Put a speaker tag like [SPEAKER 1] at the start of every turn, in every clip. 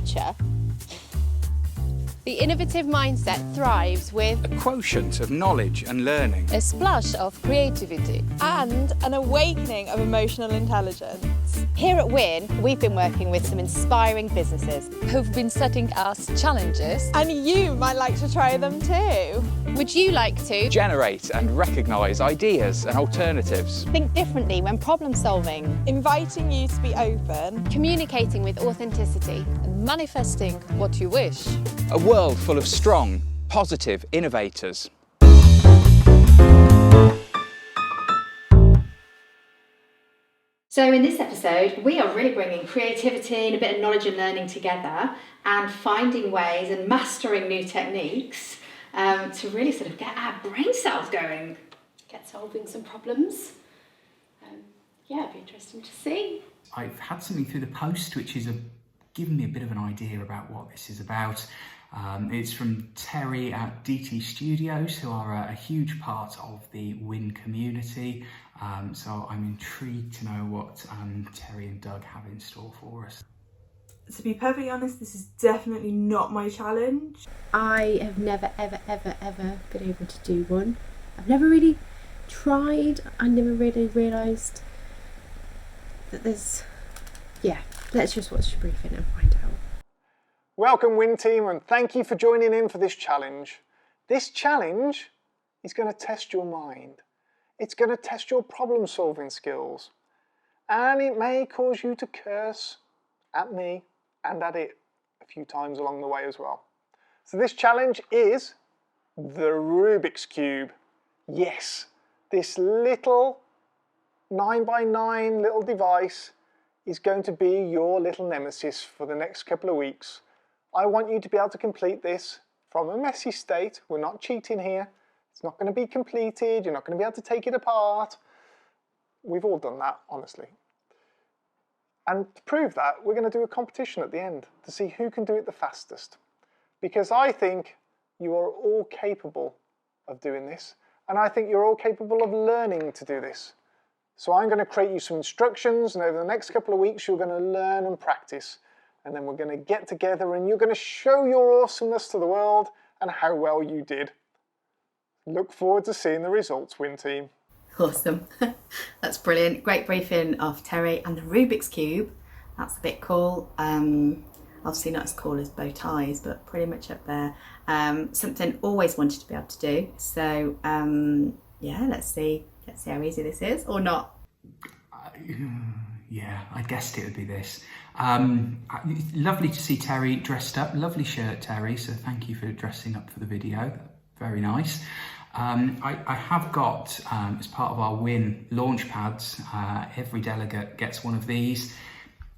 [SPEAKER 1] future. The innovative mindset thrives with
[SPEAKER 2] a quotient of knowledge and learning,
[SPEAKER 1] a splash of creativity,
[SPEAKER 3] and an awakening of emotional intelligence.
[SPEAKER 1] Here at Winn, we've been working with some inspiring businesses
[SPEAKER 4] who've been setting us challenges.
[SPEAKER 3] And you might like to try them too.
[SPEAKER 1] Would you like to
[SPEAKER 2] generate and recognise ideas and alternatives,
[SPEAKER 1] think differently when problem solving,
[SPEAKER 3] inviting you to be open,
[SPEAKER 1] communicating with authenticity,
[SPEAKER 4] and manifesting what you wish?
[SPEAKER 2] a world full of strong, positive innovators.
[SPEAKER 5] So in this episode, we are really bringing creativity and a bit of knowledge and learning together and finding ways and mastering new techniques to really sort of get our brain cells going, get solving some problems. Yeah, it'd be interesting to see.
[SPEAKER 6] I've had something through the post which is given me a bit of an idea about what this is about. It's from Terry at DT Studios, who are a huge part of the Winn community. So I'm intrigued to know what Terry and Doug have in store for us.
[SPEAKER 7] To be perfectly honest, this is definitely not my challenge.
[SPEAKER 8] I have never, ever, ever, ever been able to do one. I've never really tried. I never really realised that there's... Yeah, let's just watch the briefing and find out.
[SPEAKER 9] Welcome Winn team, and thank you for joining in for this challenge. This challenge is going to test your mind. It's going to test your problem solving skills. And it may cause you to curse at me and at it a few times along the way as well. So this challenge is the Rubik's Cube. Yes, this little 9x9 little device is going to be your little nemesis for the next couple of weeks. I want you to be able to complete this from a messy state. We're not cheating here. It's not going to be completed. You're not going to be able to take it apart. We've all done that, honestly. And to prove that, we're going to do a competition at the end to see who can do it the fastest. Because I think you are all capable of doing this. And I think you're all capable of learning to do this. So I'm going to create you some instructions, and over the next couple of weeks, you're going to learn and practice. And then we're going to get together and you're going to show your awesomeness to the world and how well you did. Look forward to seeing the results, Winn team.
[SPEAKER 5] Awesome. That's brilliant. Great briefing of Terry. And the Rubik's Cube, that's a bit cool. Obviously not as cool as bow ties, but pretty much up there. Something always wanted to be able to do. So yeah, let's see how easy this is, or not.
[SPEAKER 6] Yeah, I guessed it would be this. Lovely to see Terry dressed up. Lovely shirt, Terry, so thank you for dressing up for the video. Very nice. I have got, as part of our Winn launch pads, every delegate gets one of these.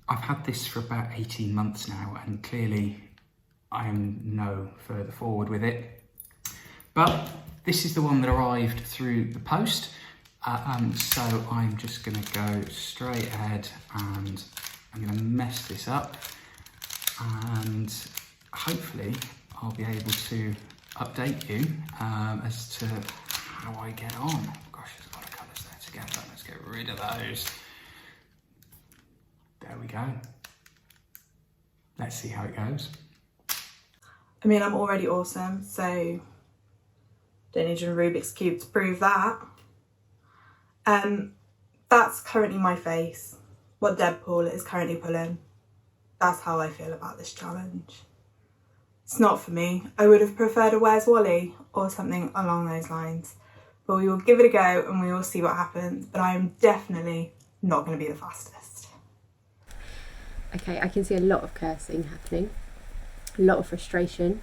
[SPEAKER 6] I've had this for about 18 months now, and clearly I am no further forward with it. But this is the one that arrived through the post. So I'm just going to go straight ahead and I'm going to mess this up, and hopefully I'll be able to update you as to how I get on. Oh gosh, there's a lot of colours there together. Let's get rid of those. There we go. Let's see how it goes.
[SPEAKER 7] I mean, I'm already awesome, so don't need a Rubik's Cube to prove that. That's currently my face. What Deadpool is currently pulling. That's how I feel about this challenge. It's not for me. I would have preferred a Where's Wally or something along those lines. But we will give it a go and we will see what happens. But I am definitely not going to be the fastest.
[SPEAKER 8] Okay, I can see a lot of cursing happening. A lot of frustration.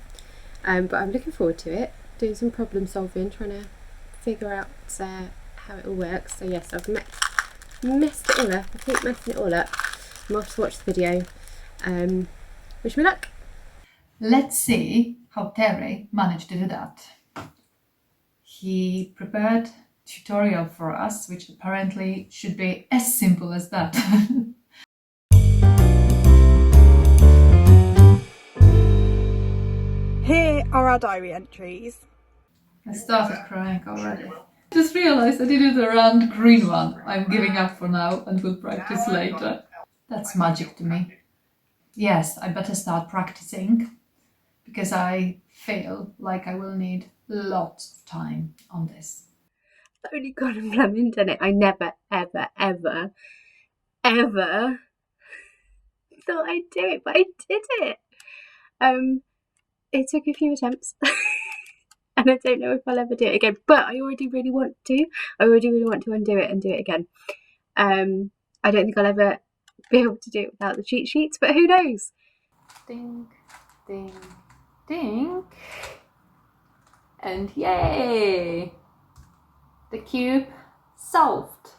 [SPEAKER 8] But I'm looking forward to it. Doing some problem solving, trying to figure out how it all works. So yes, I've messed it all up. I keep messing it all up. I'm off to watch the video. Wish me luck.
[SPEAKER 4] Let's see how Terry managed to do that. He prepared a tutorial for us, which apparently should be as simple as that.
[SPEAKER 3] Here are our diary entries.
[SPEAKER 4] I started crying already. Just realised I did it around green one. I'm giving up for now and will practice later. That's magic to me. yes, I better start practicing because I feel like I will need lots of time on this.
[SPEAKER 8] Only God and Fleming done it. I never, ever, ever, ever thought I'd do it, but I did it. It took a few attempts. And I don't know if I'll ever do it again, but I already really want to. I already really want to undo it and do it again. I don't think I'll ever be able to do it without the cheat sheets, but who knows?
[SPEAKER 10] Ding, ding, ding. And yay! The cube solved.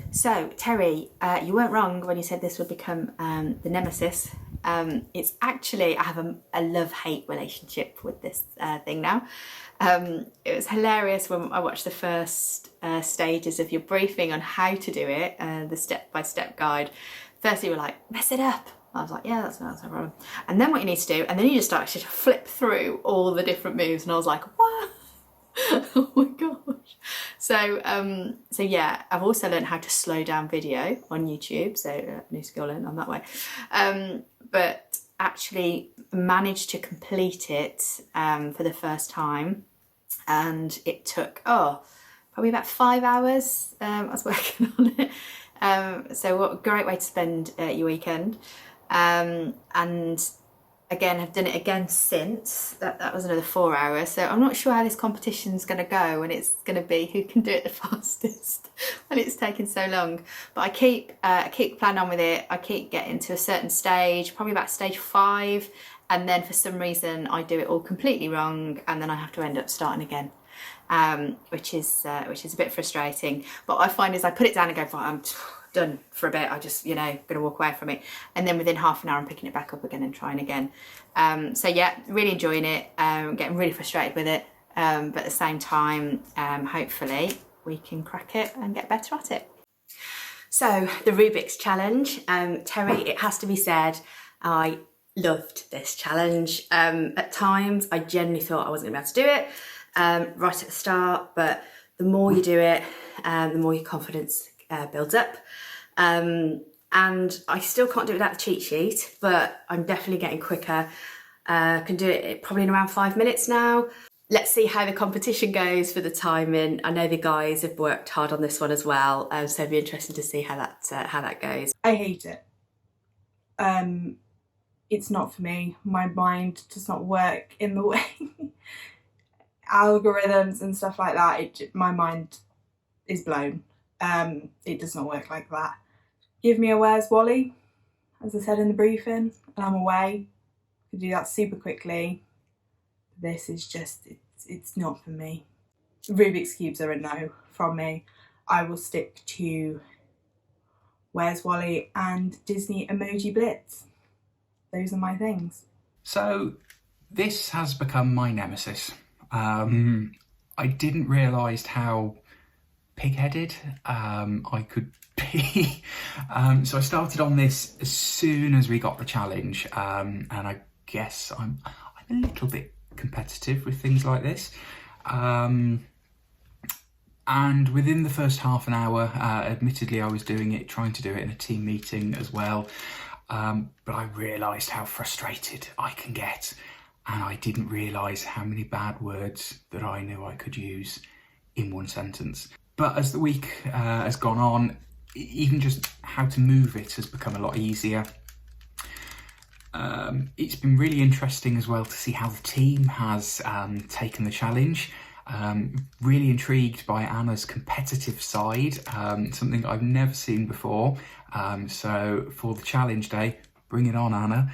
[SPEAKER 5] So, Terry, you weren't wrong when you said this would become the nemesis. It's actually, I have a love-hate relationship with this thing now. It was hilarious when I watched the first stages of your briefing on how to do it, the step-by-step guide. First you were like, mess it up. I was like, yeah, that's no problem. And then what you need to do, and then you just start to flip through all the different moves, and I was like, what? Oh my gosh. So yeah, I've also learned how to slow down video on YouTube, so new skill learned on that way. But actually managed to complete it for the first time, and it took probably about 5 hours. I was working on it. So what a great way to spend your weekend. And again, I've done it again since. That was another 4 hours. So I'm not sure how this competition's going to go, and it's going to be who can do it the fastest when it's taken so long. But I keep planning on with it. I keep getting to a certain stage, probably about stage 5, and then for some reason I do it all completely wrong, and then I have to end up starting again, which is a bit frustrating. But what I find is I put it down and go, right, I'm done for a bit. I just, going to walk away from it, and then within half an hour I'm picking it back up again and trying again. So yeah, really enjoying it. Getting really frustrated with it, but at the same time, hopefully we can crack it and get better at it. So the Rubik's challenge, Terry, it has to be said, I loved this challenge. At times I genuinely thought I wasn't going to be able to do it right at the start, but the more you do it, the more your confidence builds up. And I still can't do it without the cheat sheet, but I'm definitely getting quicker. Can do it probably in around 5 minutes now. Let's see how the competition goes for the timing. I know the guys have worked hard on this one as well, so it'd be interesting to see how that goes.
[SPEAKER 7] I hate it. It's not for me. My mind does not work in the way algorithms and stuff like that. My mind is blown. It does not work like that. Give me a Where's Wally, as I said in the briefing, and I'm away. I can do that super quickly. This is just, it's not for me. Rubik's Cubes are a no from me. I will stick to Where's Wally and Disney Emoji Blitz. Those are my things.
[SPEAKER 6] So this has become my nemesis. I didn't realise how pig-headed I could be. So I started on this as soon as we got the challenge, and I guess I'm a little bit competitive with things like this. And within the first half an hour, admittedly I was trying to do it in a team meeting as well, but I realised how frustrated I can get, and I didn't realise how many bad words that I knew I could use in one sentence. But as the week has gone on, even just how to move it has become a lot easier. It's been really interesting as well to see how the team has taken the challenge. Really intrigued by Anna's competitive side, something I've never seen before. So for the challenge day, bring it on, Anna.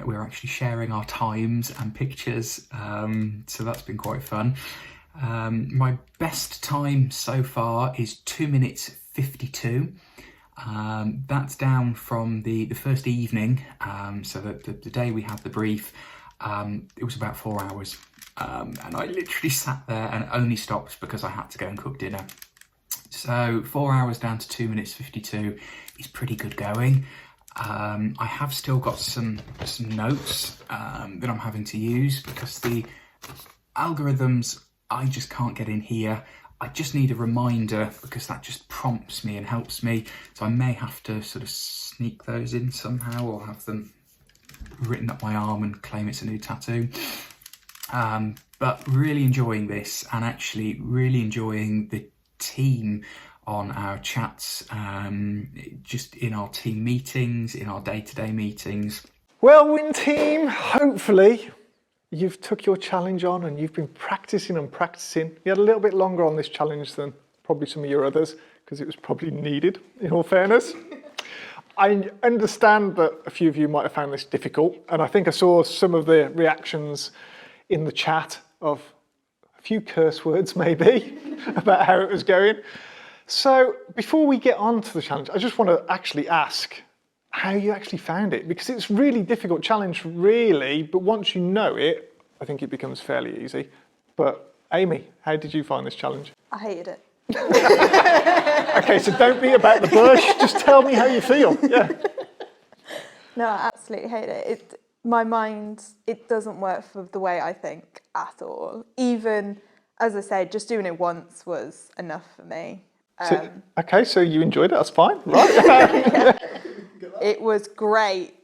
[SPEAKER 6] We're actually sharing our times and pictures, so that's been quite fun. My best time so far is 2 minutes 52. That's down from the first evening, so the day we had the brief, it was about 4 hours, and I literally sat there and only stopped because I had to go and cook dinner. So 4 hours down to 2 minutes 52 is pretty good going. I have still got some notes that I'm having to use because the algorithms I just can't get in here. I just need a reminder because that just prompts me and helps me. So I may have to sort of sneak those in somehow or have them written up my arm and claim it's a new tattoo. But really enjoying this, and actually really enjoying the team on our chats, just in our team meetings, in our day-to-day meetings.
[SPEAKER 9] Well, Winn team, hopefully you've took your challenge on and you've been practicing and practicing. You had a little bit longer on this challenge than probably some of your others because it was probably needed, in all fairness. I understand that a few of you might have found this difficult, and I think I saw some of the reactions in the chat of a few curse words maybe about how it was going. So before we get on to the challenge, I just want to actually ask how you actually found it, because it's a really difficult challenge really, but once you know it, I think it becomes fairly easy. But Amy, how did you find this challenge?
[SPEAKER 3] I hated it.
[SPEAKER 9] Okay, so don't beat about the bush, just tell me how you feel. Yeah.
[SPEAKER 3] No, I absolutely hate it. My mind, it doesn't work for the way I think at all. Even, as I said, just doing it once was enough for me.
[SPEAKER 9] Okay, so you enjoyed it, that's fine, right?
[SPEAKER 3] Yeah. It was great.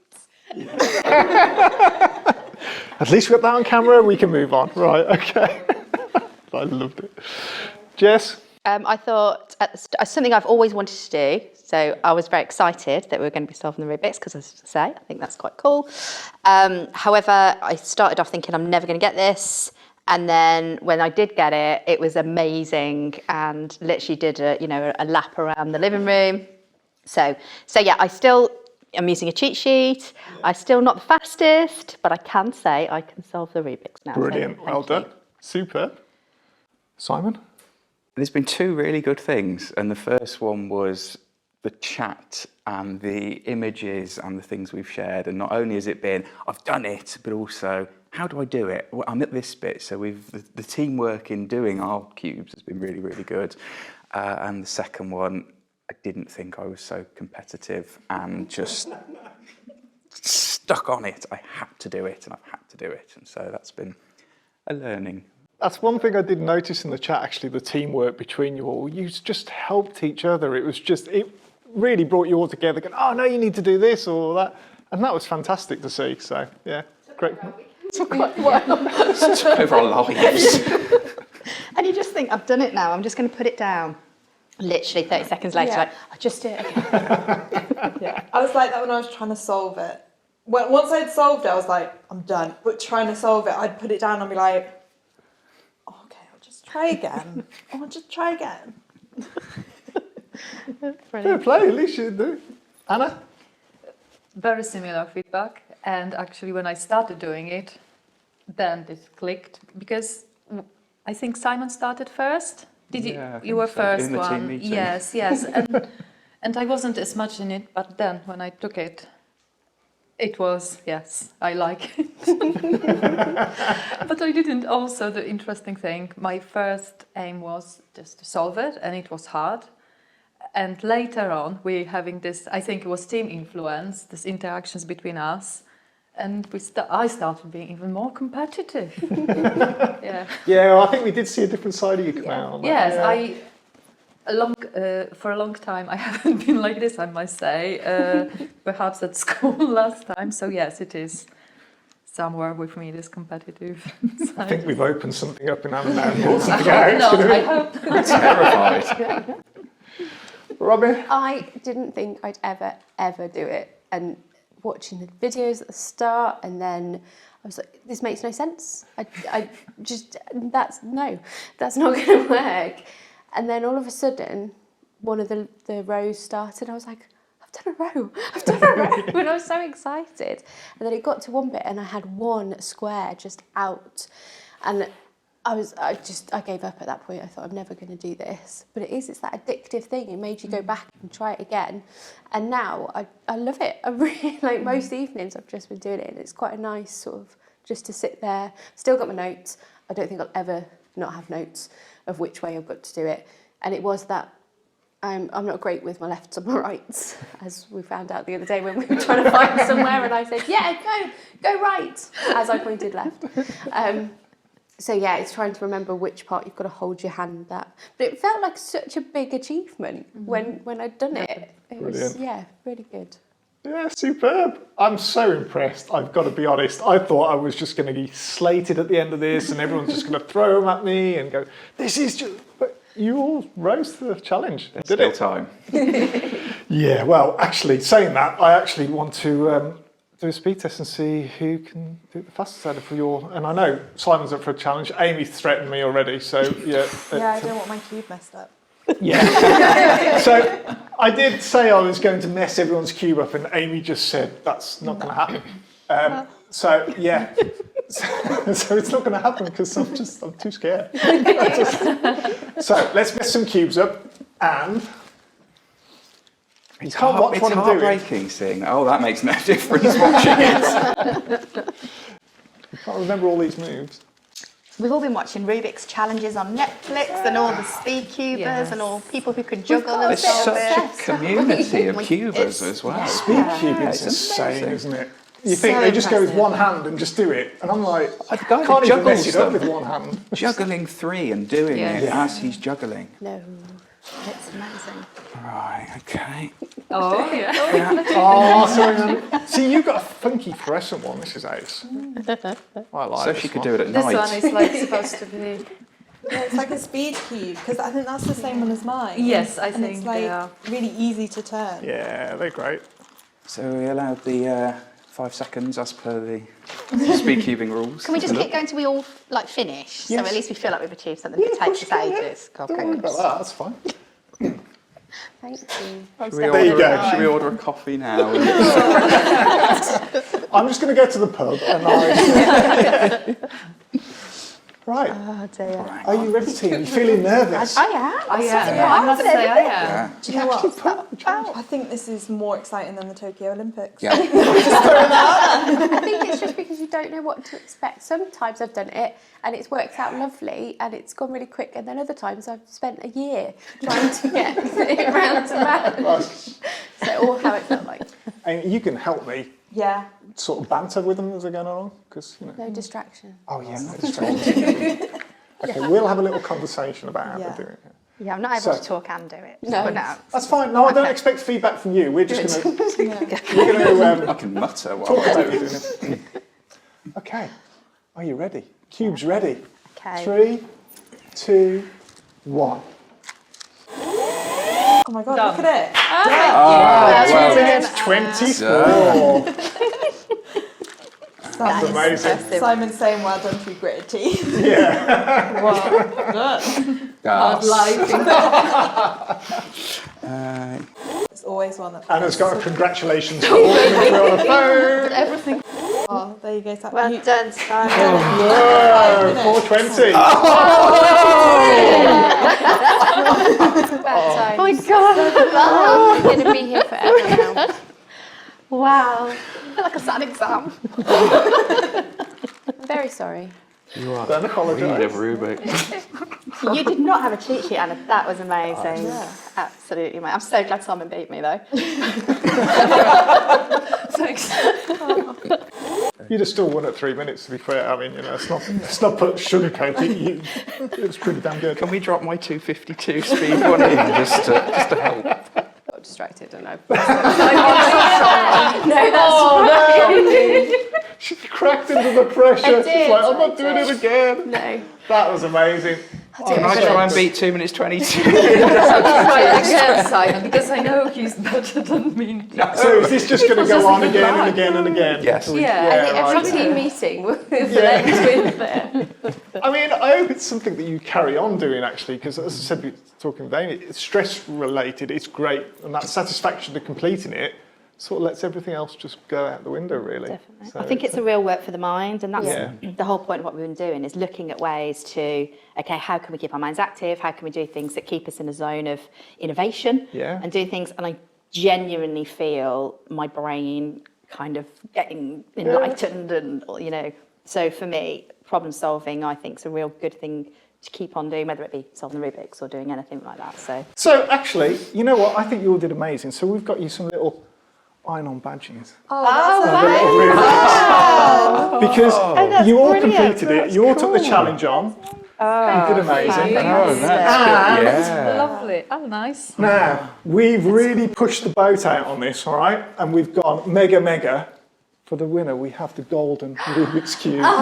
[SPEAKER 9] At least we got that on camera, we can move on. Right, okay. I loved it. Jess?
[SPEAKER 1] I thought something I've always wanted to do, so I was very excited that we were going to be solving the Rubik's because, as I say, I think that's quite cool. However, I started off thinking I'm never going to get this, and then when I did get it, it was amazing, and literally did a lap around the living room. So yeah, I'm using a cheat sheet. I'm still not the fastest, but I can say I can solve the Rubik's now.
[SPEAKER 9] Brilliant,
[SPEAKER 1] so
[SPEAKER 9] well done. Super. Simon?
[SPEAKER 2] There's been two really good things, and the first one was the chat and the images and the things we've shared. And not only has it been, I've done it, but also, how do I do it? Well, I'm at this bit, so the teamwork in doing our cubes has been really, really good. And the second one, I didn't think I was so competitive and just stuck on it. I had to do it, and I've had to do it. And so that's been a learning.
[SPEAKER 9] That's one thing I did notice in the chat, actually, the teamwork between you all. You just helped each other. It really brought you all together, going, oh, no, you need to do this or that. And that was fantastic to see. So, yeah, great.
[SPEAKER 1] Took quite well.
[SPEAKER 2] Took over our lives.
[SPEAKER 1] And you just think, I've done it now, I'm just going to put it down. Literally 30 seconds later, like, I just did it again.
[SPEAKER 3] Yeah, I was like that when I was trying to solve it. Once I'd solved it, I was like, I'm done. But trying to solve it, I'd put it down and be like, try again. I'll just try again.
[SPEAKER 9] Fair play, at least you do. Anna?
[SPEAKER 11] Very similar feedback. And actually, when I started doing it, then this clicked. Because I think Simon started first. Did you? You were first
[SPEAKER 2] in the
[SPEAKER 11] one.
[SPEAKER 2] team meeting.
[SPEAKER 11] Yes. And I wasn't as much in it. But then when I took it, it was, yes, I like it. But I didn't also, the interesting thing, my first aim was just to solve it, and it was hard. And later on, we're having this, I think it was team influence, this interactions between us, and I started being even more competitive. Yeah.
[SPEAKER 9] Yeah, well, I think we did see a different side of you come out.
[SPEAKER 11] Yes, for a long time I haven't been like this, I must say, perhaps at school last time. So yes, it is somewhere with me, this competitive side.
[SPEAKER 9] I think we've opened something up in Anna now and brought something out.
[SPEAKER 11] I hope.
[SPEAKER 2] I'm terrified.
[SPEAKER 9] Robin?
[SPEAKER 8] I didn't think I'd ever do it. And watching the videos at the start, and then I was like, this makes no sense. That's not going to work. And then all of a sudden, one of the rows started. I was like, I've done a row. And I was so excited. And then it got to one bit and I had one square just out. And I gave up at that point. I thought, I'm never going to do this. But it's that addictive thing. It made you go back and try it again. And now I love it. I really, most evenings I've just been doing it. And it's quite a nice sort of, just to sit there. Still got my notes. I don't think I'll ever not have notes of which way I've got to do it. And it was that I'm not great with my lefts and my rights, as we found out the other day when we were trying to find somewhere, and I said, yeah, go right, as I pointed left. So yeah, it's trying to remember which part you've got to hold your hand at. But it felt like such a big achievement when I'd done it. It was, yeah, really good.
[SPEAKER 9] Yeah, superb. I'm so impressed, I've got to be honest. I thought I was just going to be slated at the end of this and everyone's just going to throw them at me and go, this is just... But you all rose to the challenge.
[SPEAKER 2] There's
[SPEAKER 9] did
[SPEAKER 2] still
[SPEAKER 9] it?
[SPEAKER 2] time.
[SPEAKER 9] Yeah, well, actually, saying that, I actually want to do a speed test and see who can do it the fastest out of your... And I know Simon's up for a challenge. Amy threatened me already, so yeah.
[SPEAKER 3] Yeah, I don't want my cube messed up.
[SPEAKER 9] Yeah. So I did say I was going to mess everyone's cube up, and Amy just said that's not going to happen. So yeah. So it's not going to happen because I'm too scared. So let's mess some cubes up, and you can't watch what I'm doing.
[SPEAKER 2] It's heartbreaking seeing. Oh, that makes no difference watching it.
[SPEAKER 9] You can't remember all these moves.
[SPEAKER 1] We've all been watching Rubik's challenges on Netflix and all the speed cubers and all people who could juggle and
[SPEAKER 2] There's
[SPEAKER 1] solve
[SPEAKER 2] such a community of cubers as well.
[SPEAKER 9] Speed cubing is insane, isn't it? You think
[SPEAKER 1] So
[SPEAKER 9] they just go with
[SPEAKER 1] impressive.
[SPEAKER 9] one hand and just do it, and I'm like, I
[SPEAKER 2] The guy
[SPEAKER 9] can't
[SPEAKER 2] that
[SPEAKER 9] even mess
[SPEAKER 2] juggles
[SPEAKER 9] it up
[SPEAKER 2] them.
[SPEAKER 9] with one hand.
[SPEAKER 2] Juggling 3 and doing it as he's juggling.
[SPEAKER 8] No.
[SPEAKER 1] It's amazing.
[SPEAKER 2] Right, okay.
[SPEAKER 10] Oh, yeah.
[SPEAKER 9] Oh, sorry. See, you've got a funky fluorescent one. This is ace. I like
[SPEAKER 2] So
[SPEAKER 9] this
[SPEAKER 2] she could
[SPEAKER 9] one.
[SPEAKER 2] do it at
[SPEAKER 11] This
[SPEAKER 2] night.
[SPEAKER 11] one is like supposed to be.
[SPEAKER 3] Yeah, it's like a speed cube, because I think that's the same one as mine.
[SPEAKER 11] Yes, I
[SPEAKER 3] and
[SPEAKER 11] think
[SPEAKER 3] it's
[SPEAKER 11] they
[SPEAKER 3] like
[SPEAKER 11] are.
[SPEAKER 3] really easy to turn.
[SPEAKER 9] Yeah, they're great.
[SPEAKER 2] So we allowed the 5 seconds as per the speed cubing rules.
[SPEAKER 1] Can we just keep going till we all like finish? So
[SPEAKER 9] Yes.
[SPEAKER 1] at least we feel like we've achieved something. If it takes us ages.
[SPEAKER 9] Don't worry about that. That's fine.
[SPEAKER 8] Thank you.
[SPEAKER 2] Should we
[SPEAKER 9] There you
[SPEAKER 2] order-
[SPEAKER 9] go.
[SPEAKER 2] Should we order a coffee now?
[SPEAKER 9] I'm just going to go to the pub and I. Right.
[SPEAKER 1] Oh dear.
[SPEAKER 9] Are you ready, team? You feeling nervous?
[SPEAKER 1] I am.
[SPEAKER 11] I am. I must say I am.
[SPEAKER 2] Yeah.
[SPEAKER 3] Do you know what? I think this is more exciting than the Tokyo Olympics.
[SPEAKER 2] Yeah.
[SPEAKER 8] I think it's just because you don't know what to expect. Sometimes I've done it and it's worked out lovely and it's gone really quick, and then other times I've spent a year trying to get it round to round. So, or how it felt like.
[SPEAKER 9] And you can help me
[SPEAKER 3] Yeah.
[SPEAKER 9] sort of banter with them as they're going along, because you know.
[SPEAKER 8] No distraction.
[SPEAKER 9] Oh yeah, no distraction. Okay, we'll have a little conversation about how
[SPEAKER 3] Yeah.
[SPEAKER 9] to do it.
[SPEAKER 1] Yeah, I'm not able
[SPEAKER 9] So-
[SPEAKER 1] to talk and do it.
[SPEAKER 8] No.
[SPEAKER 1] But no.
[SPEAKER 9] That's fine. No, I don't expect feedback from you. We're just going to. We're going to
[SPEAKER 2] I can mutter while
[SPEAKER 9] talk
[SPEAKER 2] I
[SPEAKER 9] about
[SPEAKER 2] do
[SPEAKER 9] it.
[SPEAKER 2] it.
[SPEAKER 9] Okay. Are you ready? Cubes ready.
[SPEAKER 1] Okay.
[SPEAKER 9] 3, 2, 1.
[SPEAKER 3] Oh my god, look at it.
[SPEAKER 2] Well,
[SPEAKER 1] That's
[SPEAKER 9] 24. That's amazing.
[SPEAKER 1] impressive.
[SPEAKER 3] Simon's saying well done through gritted teeth.
[SPEAKER 9] Yeah.
[SPEAKER 2] Hard
[SPEAKER 3] It's always one that.
[SPEAKER 9] Anna's got a congratulations call coming through on the phone.
[SPEAKER 1] Everything.
[SPEAKER 3] Oh, there you go. Simon.
[SPEAKER 1] Well
[SPEAKER 3] You-
[SPEAKER 1] done, Simon.
[SPEAKER 9] Whoa, 420.
[SPEAKER 1] Oh my god.
[SPEAKER 8] I'm going to be here forever now.
[SPEAKER 1] Wow. I feel like a sad exam.
[SPEAKER 8] I'm very sorry.
[SPEAKER 2] You are
[SPEAKER 9] Don't apologise.
[SPEAKER 2] queen of Rubik.
[SPEAKER 1] You did not have a cheat sheet, Anna. That was amazing. Absolutely, mate. I'm so glad Simon beat me, though.
[SPEAKER 11] Thanks.
[SPEAKER 9] You'd have still won at 3 minutes, to be fair. I mean, you know, it's not put sugarcoat it. It was pretty damn good.
[SPEAKER 2] Can we drop my 252 speed one in just to help?
[SPEAKER 8] Got distracted and I.
[SPEAKER 9] She cracked into the pressure.
[SPEAKER 8] I
[SPEAKER 9] She's
[SPEAKER 8] did,
[SPEAKER 9] like, I'm
[SPEAKER 8] I
[SPEAKER 9] not doing
[SPEAKER 8] did.
[SPEAKER 9] it again.
[SPEAKER 8] No.
[SPEAKER 9] That was amazing.
[SPEAKER 2] Can I try and beat 2 minutes 22?
[SPEAKER 11] Try again, Simon, because I know he's better than me.
[SPEAKER 9] So is this just going to go on again and again and again?
[SPEAKER 2] Yes.
[SPEAKER 9] until we-
[SPEAKER 11] Yeah,
[SPEAKER 9] right.
[SPEAKER 8] Every team meeting will end with there.
[SPEAKER 9] I mean, I hope it's something that you carry on doing, actually, because as I said, we were talking with Amy, it's stress related, it's great, and that satisfaction of completing it sort of lets everything else just go out the window, really.
[SPEAKER 1] Definitely.
[SPEAKER 9] So
[SPEAKER 1] I think it's a real work for the mind, and that's
[SPEAKER 9] Yeah.
[SPEAKER 1] the whole point of what we've been doing, is looking at ways to, okay, how can we keep our minds active? How can we do things that keep us in a zone of innovation
[SPEAKER 9] Yeah.
[SPEAKER 1] and do things? And I genuinely feel my brain kind of getting enlightened and, you know, so for me, problem solving, I think, is a real good thing to keep on doing, whether it be solving the Rubik's or doing anything like that. So
[SPEAKER 9] So actually, you know what? I think you all did amazing. So we've got you some little iron-on badges.
[SPEAKER 3] wow.
[SPEAKER 9] Because you all
[SPEAKER 1] brilliant.
[SPEAKER 9] completed it, you all took the challenge on. You did amazing.
[SPEAKER 2] Oh, that's good. Yeah.
[SPEAKER 11] Lovely. Oh, nice.
[SPEAKER 9] Now, we've really pushed the boat out on this, all right? And we've gone mega. For the winner, we have the golden Rubik's Cube.
[SPEAKER 1] Nice.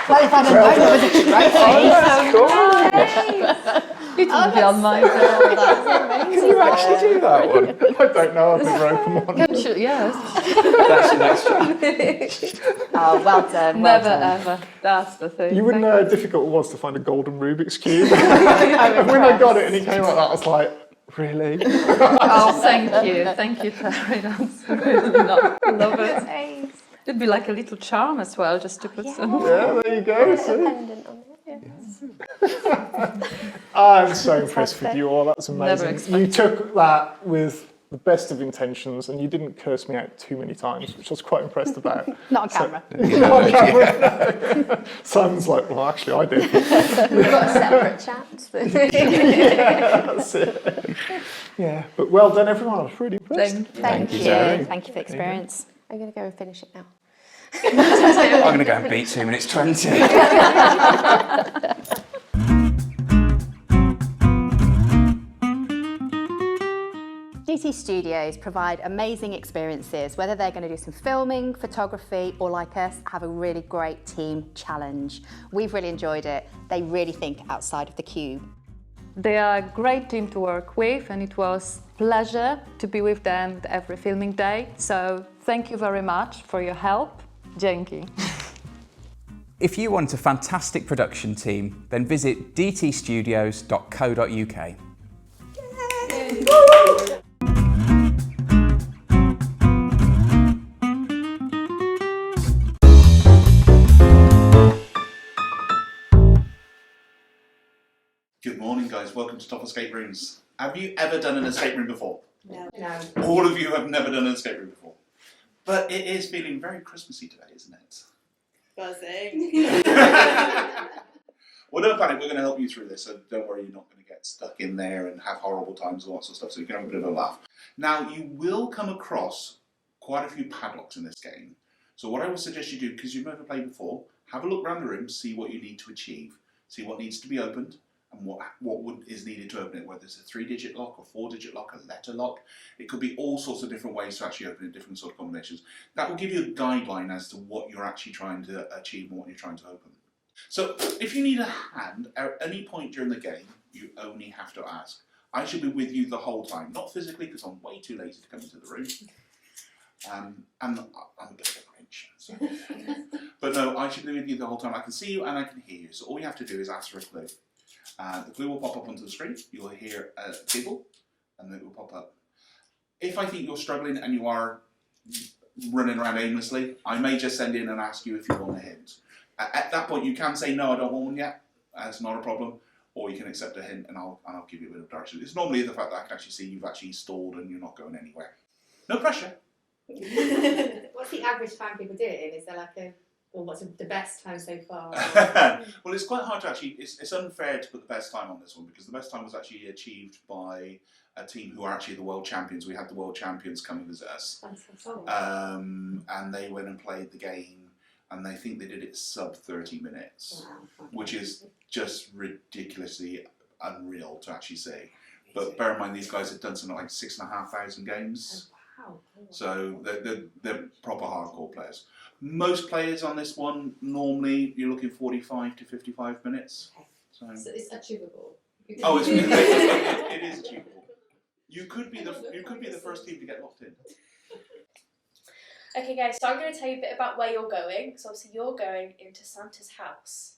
[SPEAKER 1] Well, if I'd have known it was a trophy.
[SPEAKER 11] It would be on my
[SPEAKER 2] Can you actually do that one?
[SPEAKER 9] I don't know, I've never opened one.
[SPEAKER 11] Yes.
[SPEAKER 2] That's the next challenge.
[SPEAKER 1] Oh, well done. Well
[SPEAKER 11] Never
[SPEAKER 1] done.
[SPEAKER 11] ever. That's the thing.
[SPEAKER 9] You wouldn't know how difficult it was to find a golden Rubik's Cube. And when I got it and it came like that, I was like, really?
[SPEAKER 11] Oh, thank you, Terry. That's really not love it. It'd be like a little charm as well, just to put some.
[SPEAKER 9] Yeah, there you go. See? I'm so impressed with you all. That's
[SPEAKER 11] Never
[SPEAKER 9] amazing. You took that with the best of intentions, and you didn't curse me out too many times, which I was quite impressed about.
[SPEAKER 1] Not on camera.
[SPEAKER 9] Not on camera. No. Simon's like, well, actually, I did.
[SPEAKER 8] We've got a separate chat.
[SPEAKER 9] Yeah, that's it. Yeah, but well done, everyone. I was really impressed.
[SPEAKER 1] Thank you.
[SPEAKER 2] Terry.
[SPEAKER 1] Thank you for the experience.
[SPEAKER 8] I'm going to go and finish it now.
[SPEAKER 2] I'm going to go and beat 2 minutes 20.
[SPEAKER 1] GT Studios provide amazing experiences, whether they're going to do some filming, photography, or like us, have a really great team challenge. We've really enjoyed it. They really think outside of the cube.
[SPEAKER 11] They are a great team to work with, and it was a pleasure to be with them every filming day. So thank you very much for your help. Dzięki.
[SPEAKER 6] If you want a fantastic production team, then visit dtstudios.co.uk.
[SPEAKER 12] Good morning, guys. Welcome to Top Escape Rooms. Have you ever done an escape room before?
[SPEAKER 10] No.
[SPEAKER 12] All of you have never done an escape room before. But it is feeling very Christmassy today, isn't it?
[SPEAKER 10] Buzzing.
[SPEAKER 12] Well, don't panic. We're going to help you through this. So don't worry, you're not going to get stuck in there and have horrible times and all that sort of stuff. So you can have a bit of a laugh. Now, you will come across quite a few padlocks in this game. So what I would suggest you do, because you've never played before, have a look around the room, see what you need to achieve, see what needs to be opened, and what is needed to open it, whether it's a 3-digit lock, a 4-digit lock, a letter lock. It could be all sorts of different ways to actually open it, different sort of combinations. That will give you a guideline as to what you're actually trying to achieve and what you're trying to open. So if you need a hand at any point during the game, you only have to ask. I should be with you the whole time, not physically because I'm way too lazy to come into the room. And I'm a bit of a Grinch. So. But no, I should be with you the whole time. I can see you and I can hear you. So all you have to do is ask for a clue. The clue will pop up onto the screen. You'll hear a giggle, and then it will pop up. If I think you're struggling and you are running around aimlessly, I may just send in and ask you if you want a hint. At that point, you can say, no, I don't want one yet. That's not a problem. Or you can accept a hint, and I'll give you a bit of direction. It's normally the fact that I can actually see you've actually stalled and you're not going anywhere. No pressure.
[SPEAKER 5] What's the average time people do it in? Is there like what's the best time so far?
[SPEAKER 12] Well, it's quite hard to actually, it's unfair to put the best time on this one because the best time was actually achieved by a team who are actually the world champions. We had the world champions come and visit us. And they went and played the game and they think they did it sub 30 minutes, which is just ridiculously unreal to actually see. But bear in mind, these guys have done something like 6,500 games.
[SPEAKER 5] Wow.
[SPEAKER 12] So they're proper hardcore players. Most players on this one, normally you're looking 45 to 55 minutes.
[SPEAKER 5] Okay.
[SPEAKER 12] So
[SPEAKER 5] it's achievable.
[SPEAKER 12] Oh, it is achievable. You could be the first team to get locked in.
[SPEAKER 13] Okay guys, so I'm going to tell you a bit about where you're going. So obviously you're going into Santa's house.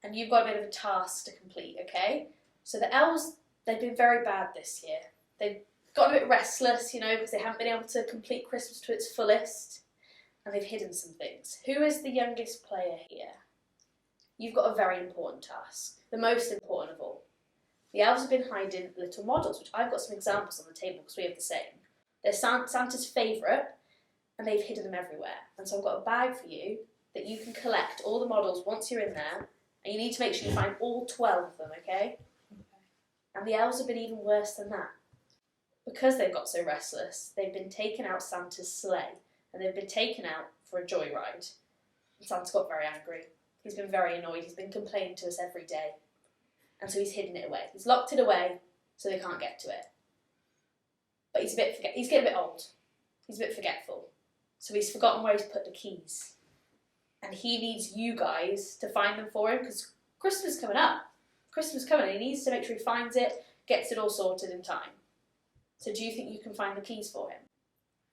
[SPEAKER 13] And you've got a bit of a task to complete, okay? So the elves, they've been very bad this year. They've got a bit restless, because they haven't been able to complete Christmas to its fullest. And they've hidden some things. Who is the youngest player here? You've got a very important task. The most important of all. The elves have been hiding little models, which I've got some examples on the table because we have the same. They're Santa's favourite, and they've hidden them everywhere. And so I've got a bag for you that you can collect all the models once you're in there, and you need to make sure you find all 12 of them, okay? And the elves have been even worse than that. Because they've got so restless, they've been taken out Santa's sleigh, and they've been taken out for a joyride. And Santa got very angry. He's been very annoyed. He's been complaining to us every day. And so he's hidden it away. He's locked it away so they can't get to it. But he's getting a bit old. He's a bit forgetful. So he's forgotten where he's put the keys. And he needs you guys to find them for him, because Christmas is coming up. Christmas is coming, and he needs to make sure he finds it, gets it all sorted in time. So do you think you can find the keys for him?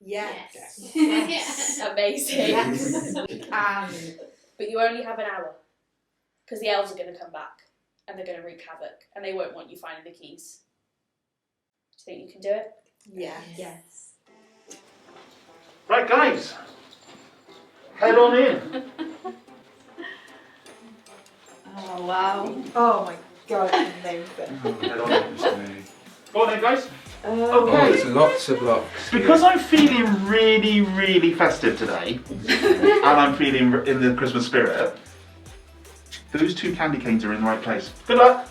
[SPEAKER 7] Yes.
[SPEAKER 13] Yes. Amazing.
[SPEAKER 8] Yes.
[SPEAKER 13] But you only have an hour, because the elves are going to come back, and they're going to wreak havoc, and they won't want you finding the keys. Do you think you can do it?
[SPEAKER 7] Yes.
[SPEAKER 14] Right, guys, head on in.
[SPEAKER 1] Oh, wow.
[SPEAKER 7] Oh my god, amazing.
[SPEAKER 14] Head on in. Go on then, guys.
[SPEAKER 2] Oh,
[SPEAKER 14] Okay.
[SPEAKER 2] there's lots of blocks.
[SPEAKER 14] Because I'm feeling really, really festive today, and I'm feeling in the Christmas spirit, those 2 candy canes are in the right place. Good luck.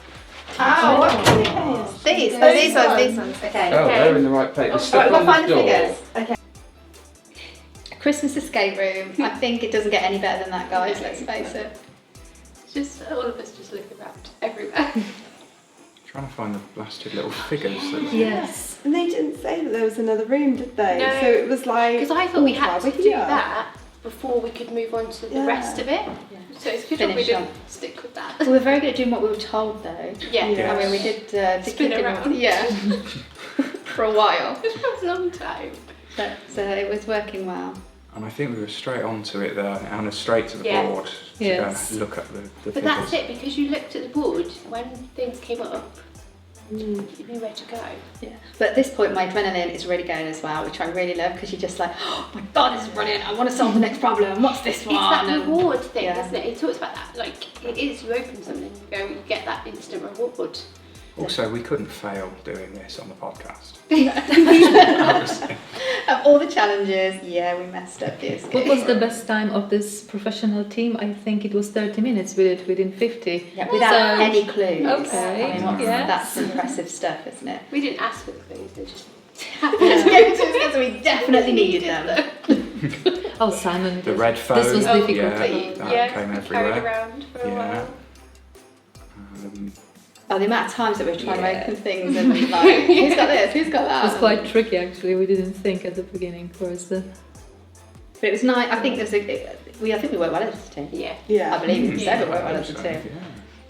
[SPEAKER 1] Oh, these ones. Okay.
[SPEAKER 2] Oh, they're in the right place. There's stuff
[SPEAKER 1] Right, we'll
[SPEAKER 2] on the
[SPEAKER 1] find the
[SPEAKER 2] door.
[SPEAKER 1] figures. Okay. A Christmas escape room. I think it doesn't get any better than that, guys. Let's face it.
[SPEAKER 8] Just all of us just looking around everywhere.
[SPEAKER 2] Trying to find the blasted little figures.
[SPEAKER 11] Yes.
[SPEAKER 3] And they didn't say that there was another room, did they?
[SPEAKER 8] No.
[SPEAKER 3] So it was like...
[SPEAKER 8] Because I thought we had to do
[SPEAKER 3] yeah.
[SPEAKER 8] that before we could move on to the rest of it. So it's good that we
[SPEAKER 1] Finish
[SPEAKER 8] didn't
[SPEAKER 1] up.
[SPEAKER 8] stick with that.
[SPEAKER 1] We were very good at doing what we were told, though.
[SPEAKER 8] Yeah.
[SPEAKER 1] I mean, we did
[SPEAKER 8] Spin
[SPEAKER 1] keep
[SPEAKER 8] around.
[SPEAKER 1] Yeah. For a while.
[SPEAKER 8] It was a long time.
[SPEAKER 1] But it was working well.
[SPEAKER 2] And I think we were straight onto it there, and straight to the
[SPEAKER 8] Yeah.
[SPEAKER 2] board to
[SPEAKER 11] Yes.
[SPEAKER 2] go look at the
[SPEAKER 8] But
[SPEAKER 2] figures.
[SPEAKER 8] that's it, because you looked at the board when things came up, you knew where to go.
[SPEAKER 1] Yeah. But at this point, my adrenaline is really going as well, which I really love, because you're just like, oh my god, this is brilliant. I want to solve the next problem. What's this one?
[SPEAKER 8] It's that
[SPEAKER 1] And-
[SPEAKER 8] reward thing,
[SPEAKER 1] yeah.
[SPEAKER 8] isn't it? It talks about that. Like, it is, you open something, you go, you get that instant reward.
[SPEAKER 2] Also, we couldn't fail doing this on the podcast.
[SPEAKER 1] Of all the challenges, yeah, we messed up this.
[SPEAKER 11] What was the best time of this professional team? I think it was 30 minutes. We did within 50.
[SPEAKER 1] Yeah, without
[SPEAKER 11] So-
[SPEAKER 1] any clues.
[SPEAKER 11] Okay,
[SPEAKER 1] I mean,
[SPEAKER 11] yes.
[SPEAKER 1] that's impressive stuff, isn't it?
[SPEAKER 8] We didn't ask for the clues, they just
[SPEAKER 1] Just gave it to us because we definitely needed them.
[SPEAKER 11] Oh, Simon.
[SPEAKER 2] The red phone.
[SPEAKER 11] This was difficult.
[SPEAKER 2] Yeah, that came everywhere.
[SPEAKER 8] carried around for a while.
[SPEAKER 1] Oh, the amount of times that we were trying to open things and like, who's got this? Who's got that?
[SPEAKER 11] It was quite tricky, actually. We didn't think at the beginning for us.
[SPEAKER 1] But it was nice. I think I think we worked well as a team.
[SPEAKER 8] Yeah.
[SPEAKER 1] I believe we said we
[SPEAKER 2] I
[SPEAKER 1] worked well
[SPEAKER 2] hope
[SPEAKER 1] as a
[SPEAKER 2] so,
[SPEAKER 1] team.
[SPEAKER 2] yeah.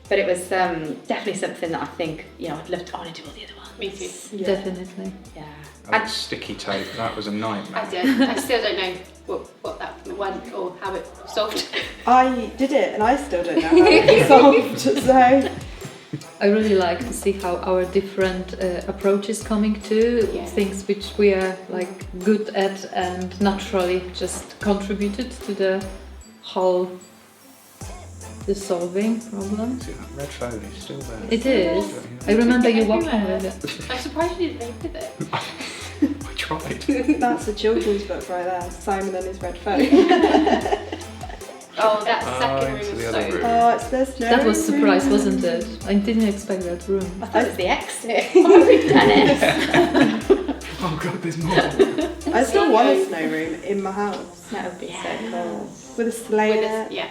[SPEAKER 1] But it was definitely something that I think, I'd love to. I want to do all the other ones.
[SPEAKER 8] Me too.
[SPEAKER 1] Yeah.
[SPEAKER 11] Definitely.
[SPEAKER 1] Yeah.
[SPEAKER 2] And sticky tape, that was a nightmare.
[SPEAKER 8] I still don't know what that went or how it solved.
[SPEAKER 3] I did it and I still don't know how it solved, so...
[SPEAKER 11] I really like to see how our different approaches coming to things which we are like good at and naturally just contributed to the whole solving problem.
[SPEAKER 2] See, that red phone is still there.
[SPEAKER 11] It is. I remember you walking with it.
[SPEAKER 8] I'm surprised you didn't leave with it.
[SPEAKER 2] I tried.
[SPEAKER 3] That's a children's book right there, Simon and his red phone.
[SPEAKER 8] Oh, that second
[SPEAKER 2] into
[SPEAKER 8] room
[SPEAKER 2] the
[SPEAKER 8] is
[SPEAKER 2] other
[SPEAKER 8] so
[SPEAKER 2] room.
[SPEAKER 3] Oh, it's the snow
[SPEAKER 11] That was a surprise,
[SPEAKER 3] room.
[SPEAKER 11] wasn't it? I didn't expect that room.
[SPEAKER 1] I thought it was the exit. Dennis.
[SPEAKER 2] Oh god, there's more.
[SPEAKER 3] I still want a snow room in my house.
[SPEAKER 1] That would be so cool.
[SPEAKER 3] With a sleigh in it.
[SPEAKER 8] Yeah.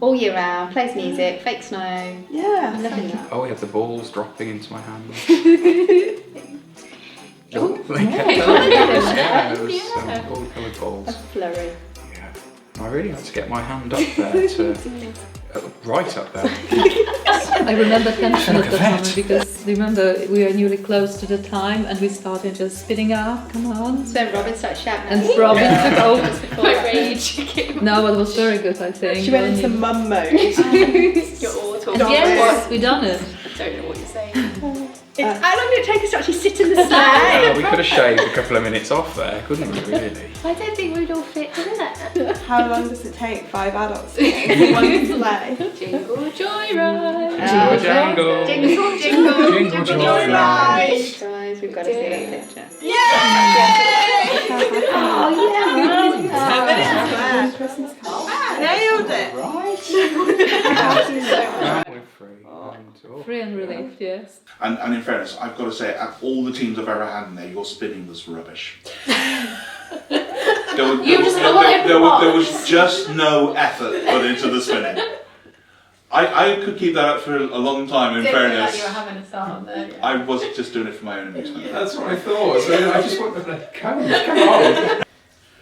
[SPEAKER 1] All year round, plays music, fake snow.
[SPEAKER 3] Yeah.
[SPEAKER 1] Loving that.
[SPEAKER 2] Oh, we had the balls dropping into my hand.
[SPEAKER 1] Oh,
[SPEAKER 2] They kept
[SPEAKER 1] yeah.
[SPEAKER 2] going. Yeah, there was some all-coloured balls.
[SPEAKER 1] Flurry.
[SPEAKER 2] Yeah. I really had to get my hand up there to... right up there.
[SPEAKER 11] I remember tension
[SPEAKER 2] Look
[SPEAKER 11] at
[SPEAKER 2] at
[SPEAKER 11] the moment
[SPEAKER 2] that.
[SPEAKER 11] because remember we were nearly close to the time and we started just spitting out, come on.
[SPEAKER 1] So then Robin started shouting.
[SPEAKER 11] And Robin took over.
[SPEAKER 8] My rage came.
[SPEAKER 11] No, it was very good, I think.
[SPEAKER 3] She went into mum mode.
[SPEAKER 8] You're all talking.
[SPEAKER 11] Yes, we done it.
[SPEAKER 8] I don't know what you're saying.
[SPEAKER 1] How long did it take us to actually sit in the sleigh?
[SPEAKER 2] Well, we could have shaved a couple of minutes off there, couldn't we, really?
[SPEAKER 8] I don't think we'd all fit in there.
[SPEAKER 3] How long does it take 5 adults to get in one sleigh?
[SPEAKER 8] Jingle joyride.
[SPEAKER 2] Jingle jangle.
[SPEAKER 1] Jingle, jingle,
[SPEAKER 2] Jingle joyride.
[SPEAKER 1] Guys, we've got to see that picture.
[SPEAKER 3] Oh,
[SPEAKER 1] yeah.
[SPEAKER 3] Christmas card. Nailed it.
[SPEAKER 2] We're free.
[SPEAKER 11] Free and relieved, yes.
[SPEAKER 12] And in fairness, I've got to say, of all the teams I've ever had in there, your spinning was rubbish. There was just no effort put into the spinning. I could keep that up for a long time, in fairness.
[SPEAKER 4] Like you were having a song there. Yeah.
[SPEAKER 12] I wasn't just doing it for my own amusement.
[SPEAKER 6] That's what I thought. So I just want to come on.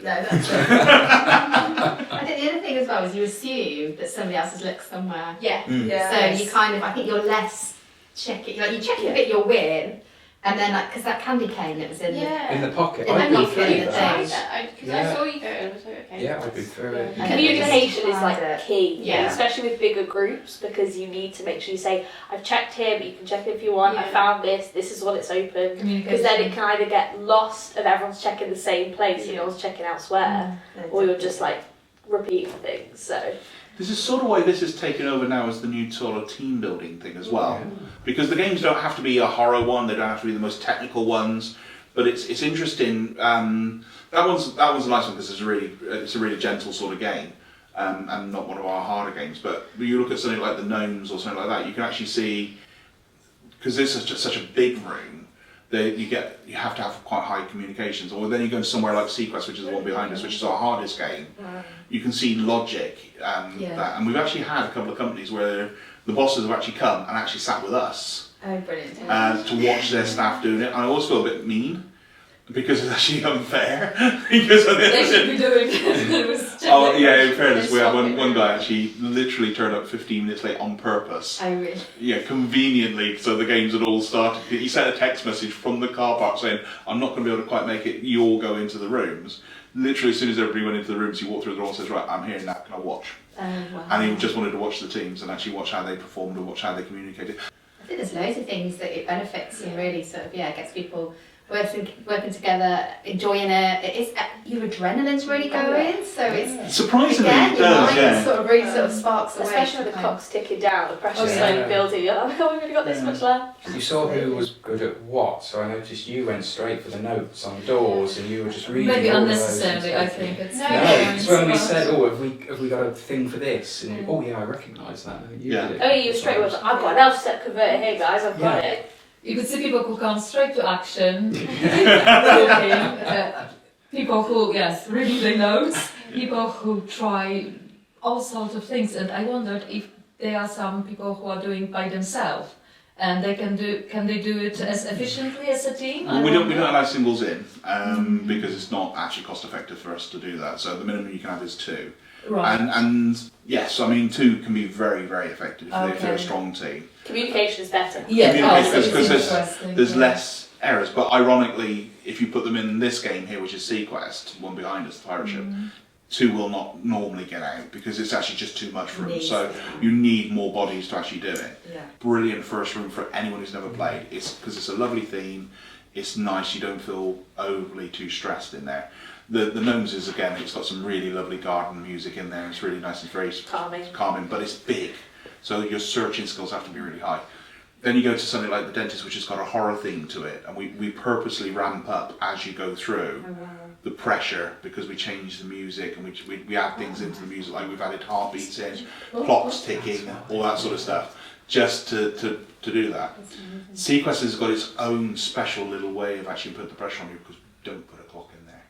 [SPEAKER 4] No, that's true. I think the other thing as well is you assume that somebody else has looked somewhere.
[SPEAKER 5] Yeah.
[SPEAKER 4] So you kind of, I think you're less checking, like you check a bit your win, and then like, because that candy cane that was in
[SPEAKER 6] the pocket.
[SPEAKER 4] in the
[SPEAKER 6] I'd be
[SPEAKER 4] pocket
[SPEAKER 6] through
[SPEAKER 4] in the
[SPEAKER 6] that.
[SPEAKER 4] thing.
[SPEAKER 10] Because I saw you go and I was like, okay.
[SPEAKER 6] Yeah, I'd be through it.
[SPEAKER 13] Communication is like key,
[SPEAKER 4] Yeah.
[SPEAKER 13] especially with bigger groups, because you need to make sure you say, I've checked here, but you can check it if you want, I found this is what it's open. Because then it can either get lost if everyone's checking the same place and no one's checking elsewhere, or you're just like repeating things. So
[SPEAKER 12] This is sort of why this is taken over now as the new sort of team building thing as well. Because the games don't have to be a horror one, they don't have to be the most technical ones, but it's interesting. That one's a nice one because it's a really gentle sort of game, and not one of our harder games. But you look at something like the Gnomes or something like that, you can actually see, because this is just such a big room, you have to have quite high communications. Or then you go somewhere like Sequest, which is the one behind us, which is our hardest game. You can see logic, that, and we've actually had a couple of companies where the bosses have actually come and actually sat with us to watch their staff doing it. And I always feel a bit mean because it's actually unfair. Because
[SPEAKER 4] They should be doing it.
[SPEAKER 12] Oh yeah, in fairness, we had one guy actually literally turned up 15 minutes late on purpose.
[SPEAKER 4] Oh really?
[SPEAKER 12] Yeah, conveniently, so the games had all started. He sent a text message from the car park saying, I'm not going to be able to quite make it, you all go into the rooms. Literally, as soon as everybody went into the rooms, he walked through the door and says, right, I'm here now, can I watch?
[SPEAKER 4] Wow.
[SPEAKER 12] And he just wanted to watch the teams and actually watch how they performed and watch how they communicated.
[SPEAKER 4] I think there's loads of things that it benefits and really sort of, it gets people working together, enjoying it. It is, your adrenaline's really going, so it's
[SPEAKER 12] surprisingly
[SPEAKER 4] again,
[SPEAKER 12] it
[SPEAKER 4] your
[SPEAKER 12] does,
[SPEAKER 4] mind sort of really sort of sparks away.
[SPEAKER 13] especially when the clock's ticking down, the pressure's slowly building. You're like, oh, we've only got this much left.
[SPEAKER 6] You saw who was good at what, so I noticed you went straight for the notes on doors and you were just reading.
[SPEAKER 11] Maybe
[SPEAKER 6] all
[SPEAKER 11] unnecessarily, I
[SPEAKER 6] those
[SPEAKER 11] think. It's
[SPEAKER 6] No, because when we said, have we got a thing for this? And oh yeah, I recognise that. You did it.
[SPEAKER 13] Oh, you straight away, I've got an elf step converter here, guys, I've got it.
[SPEAKER 11] You could see people who come straight to action, people who, really they notes, people who try all sorts of things, and I wondered if there are some people who are doing by themselves, and can they do it as efficiently as a team?
[SPEAKER 12] Well, we don't allow singles in because it's not actually cost effective for us to do that. So the minimum you can have is 2.
[SPEAKER 11] Right.
[SPEAKER 12] And yes, I mean 2 can be very, very effective if they're a strong team.
[SPEAKER 13] Communication is better.
[SPEAKER 12] Because there's less errors. But ironically, if you put them in this game here, which is Sequest, one behind us, the pirate ship, 2 will not normally get out because it's actually just too much for them. So you need more bodies to actually do it. Brilliant first room for anyone who's never played. It's because it's a lovely theme. It's nice. You don't feel overly too stressed in there. The Gnomes is, again, it's got some really lovely garden music in there. It's really nice and very calming, but it's big. So your searching skills have to be really high. Then you go to something like The Dentist, which has got a horror theme to it, and we purposely ramp up as you go through the pressure because we change the music and we add things into the music, like we've added heartbeats in, clocks ticking, all that sort of stuff, just to do that. Sequest has got its own special little way of actually putting the pressure on you because don't put a clock in there.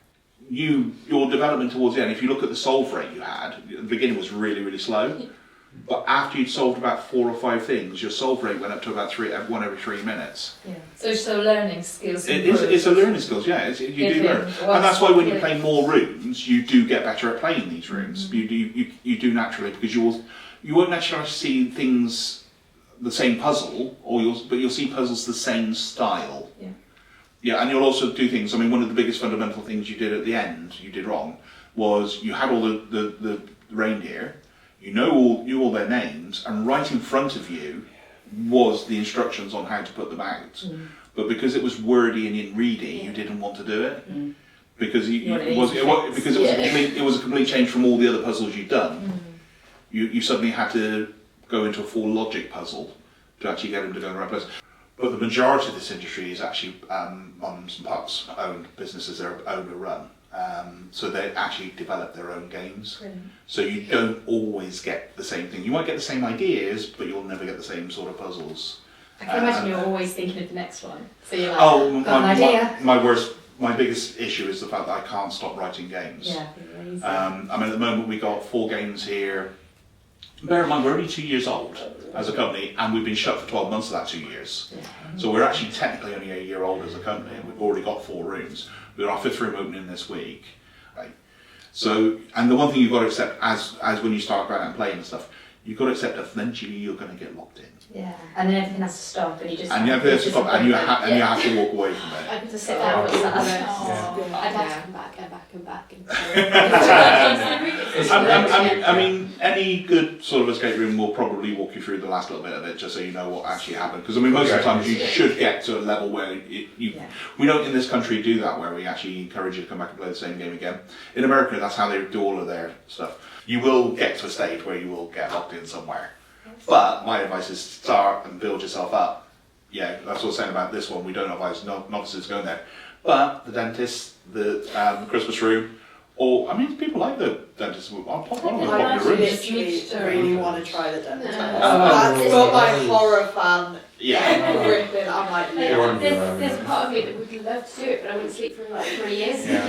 [SPEAKER 12] Your development towards the end, if you look at the solve rate you had, the beginning was really, really slow. But after you'd solved about 4 or 5 things, your solve rate went up to about 1 every 3 minutes.
[SPEAKER 11] So learning skills.
[SPEAKER 12] It's a learning skills, you do learn, and that's why when you play more rooms, you do get better at playing these rooms. You do naturally because you won't naturally see things the same puzzle, but you'll see puzzles the same style. Yeah, and you'll also do things. I mean, one of the biggest fundamental things you did at the end, you did wrong, was you had all the reindeer. You knew all their names, and right in front of you was the instructions on how to put them out. But because it was wordy and in ready, you didn't want to do it because it was a complete change from all the other puzzles you'd done. You suddenly had to go into a full logic puzzle to actually get them to go in the right place. But the majority of this industry is actually mums and pups owned businesses that are owner run. So they actually develop their own games.
[SPEAKER 13] Brilliant.
[SPEAKER 12] So you don't always get the same thing. You might get the same ideas, but you'll never get the same sort of puzzles.
[SPEAKER 5] I can imagine you're always thinking of the next one. So you're like,
[SPEAKER 12] Oh,
[SPEAKER 5] got an idea.
[SPEAKER 12] my biggest issue is the fact that I can't stop writing games.
[SPEAKER 5] Yeah, amazing.
[SPEAKER 12] I mean, at the moment we got 4 games here. Bear in mind, we're only 2 years old as a company, and we've been shut for 12 months of that 2 years.
[SPEAKER 5] Yeah.
[SPEAKER 12] So we're actually technically only a year old as a company, and we've already got 4 rooms. We've got our 5th room opening this week. Right? So, and the one thing you've got to accept as when you start going out and playing and stuff, you've got to accept that eventually you're going to get locked in.
[SPEAKER 5] Yeah, and then everything has to stop, and you just.
[SPEAKER 12] And you have to stop, and you have to walk away from it.
[SPEAKER 5] I could just sit down with that.
[SPEAKER 4] I'd have to come back and back and back.
[SPEAKER 12] I mean, any good sort of escape room will probably walk you through the last little bit of it, just so you know what actually happened. Because I mean, most of the times you should get to a level where we don't in this country do that, where we actually encourage you to come back and play the same game again. In America, that's how they do all of their stuff. You will get to a stage where you will get locked in somewhere. But my advice is start and build yourself up. Yeah, that's what I was saying about this one. We don't advise novices going there. But the dentist, the Christmas room, or I mean, people like the dentist. I'll pop on the popular rooms.
[SPEAKER 10] Really want to try the dentist.
[SPEAKER 12] That's
[SPEAKER 10] got my horror fan.
[SPEAKER 12] Yeah.
[SPEAKER 10] Gripping. I'm like,
[SPEAKER 4] There's a part of me that would love to do it, but I wouldn't sleep for like 3 years.
[SPEAKER 13] I don't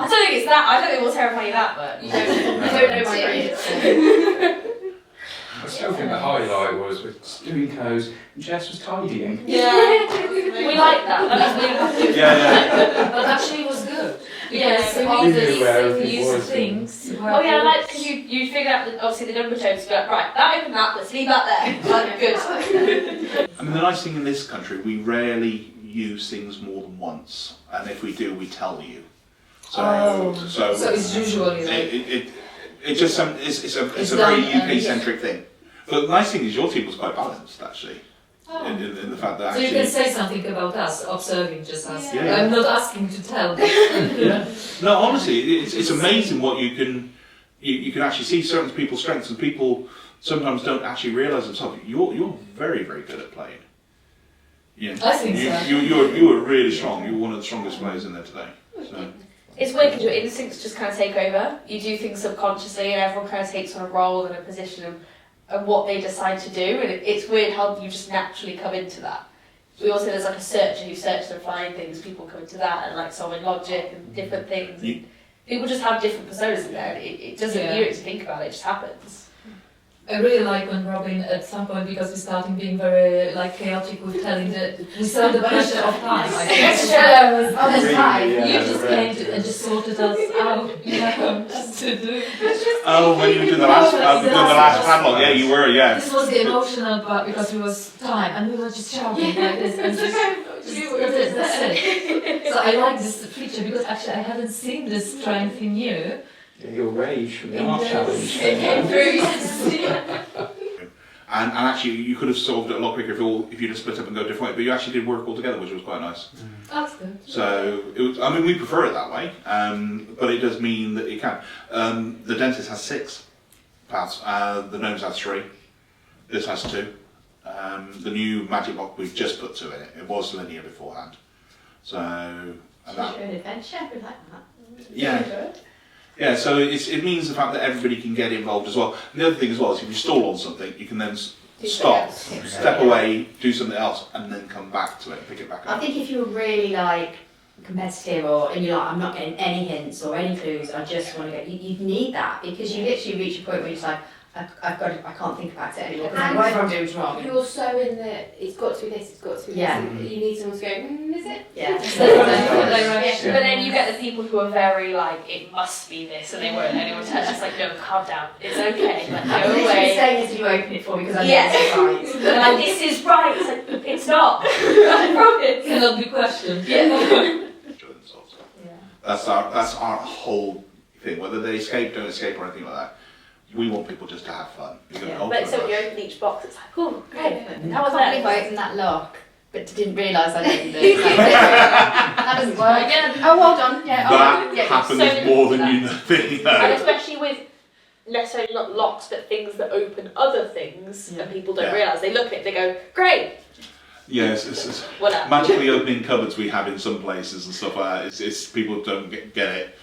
[SPEAKER 13] think it's that. I don't think we'll terrify you that much. You don't know my brain.
[SPEAKER 6] I still think the highlight was with doing codes and Jess was tidying.
[SPEAKER 13] Yeah, we like that. That means we have to.
[SPEAKER 12] Yeah.
[SPEAKER 10] But actually, it was good.
[SPEAKER 13] Yeah,
[SPEAKER 10] So
[SPEAKER 6] You knew where everything
[SPEAKER 10] used
[SPEAKER 6] was.
[SPEAKER 10] things.
[SPEAKER 13] Oh yeah, I like because you figure out obviously the number codes. Go right, that opened that. Let's leave that there. Like, good.
[SPEAKER 12] I mean, the nice thing in this country, we rarely use things more than once, and if we do, we tell you. So
[SPEAKER 10] it's usually like
[SPEAKER 12] it's a very UK centric thing. But the nice thing is your team was quite balanced actually. In the fact that
[SPEAKER 10] so
[SPEAKER 12] actually,
[SPEAKER 10] you can say something about us, observing just us.
[SPEAKER 12] Yeah.
[SPEAKER 10] I'm not asking to tell.
[SPEAKER 12] yeah. No, honestly, it's amazing what you can actually see certain people's strengths, and people sometimes don't actually realise themselves. You're very very good at playing. Yeah,
[SPEAKER 10] I think so.
[SPEAKER 12] You were really strong. You were one of the strongest players in there today. So.
[SPEAKER 13] It's weird because your instincts just kind of take over. You do things subconsciously, and everyone kind of takes on a role and a position of what they decide to do. And it's weird how you just naturally come into that. We also there's like a searcher who searches and finds things. People come into that, and like solving logic and different things. And people just have different personas in there. And it doesn't you to think about it. It just happens.
[SPEAKER 10] I really like when Robin at some point, because we're starting being very like chaotic with telling we saw the pressure of time. I think.
[SPEAKER 4] Oh, there's time.
[SPEAKER 10] You just came and just sorted us out, just to do.
[SPEAKER 12] Oh, when you were doing the last padlock, yeah, you were, yeah.
[SPEAKER 10] This was the emotional part because it was time, and we were just shouting like this, and that's it. So I like this feature because actually I haven't seen this strength in you.
[SPEAKER 6] Yeah, your rage from the art challenge.
[SPEAKER 12] And actually, you could have solved it a lot quicker if you'd have split up and go different way. But you actually did work all together, which was quite nice.
[SPEAKER 10] That's good.
[SPEAKER 12] So it was, I mean, we prefer it that way, but it does mean that it can. The dentist has 6 paths. The gnomes has 3. This has 2. The new magic block we've just put to it. It was linear beforehand. So. And that,
[SPEAKER 4] an adventure. We like that.
[SPEAKER 12] yeah. Yeah, so it means the fact that everybody can get involved as well. And the other thing as well is if you stall on something, you can then stop, step away, do something else, and then come back to it and pick it back up.
[SPEAKER 5] I think if you're really like competitive and you're like, I'm not getting any hints or any clues, I just want to get, you need that because you literally reach a point where you're just like, I can't think about it anymore because whatever I'm doing is wrong.
[SPEAKER 4] You're so in the, it's got to be this, it's got to be this. You need someone to go, is it?
[SPEAKER 5] Yeah.
[SPEAKER 13] But then you get the people who are very like, it must be this, and they won't let anyone touch. It's like, no, calm down. It's okay. Like,
[SPEAKER 5] I'm
[SPEAKER 13] go
[SPEAKER 5] literally
[SPEAKER 13] away.
[SPEAKER 5] saying this to you open it for me because I know this is right.
[SPEAKER 13] They're like, this is right. It's like, it's not. I promise.
[SPEAKER 10] Cannot be questioned.
[SPEAKER 13] Yeah.
[SPEAKER 12] That's our whole thing. Whether they escape, don't escape, or anything like that. We want people just to have fun.
[SPEAKER 13] But so when you open each box, it's like, oh, great.
[SPEAKER 5] That was like if I opened that lock, but didn't realise I opened it. That doesn't work. Oh, well done. Yeah.
[SPEAKER 12] That happens
[SPEAKER 13] so
[SPEAKER 12] more than you think.
[SPEAKER 13] And especially with necessarily not locks, but things that open other things, and people don't realise. They look at it, they go, great.
[SPEAKER 12] Yes, it's magically opening cupboards we have in some places and stuff like that. It's people don't get it.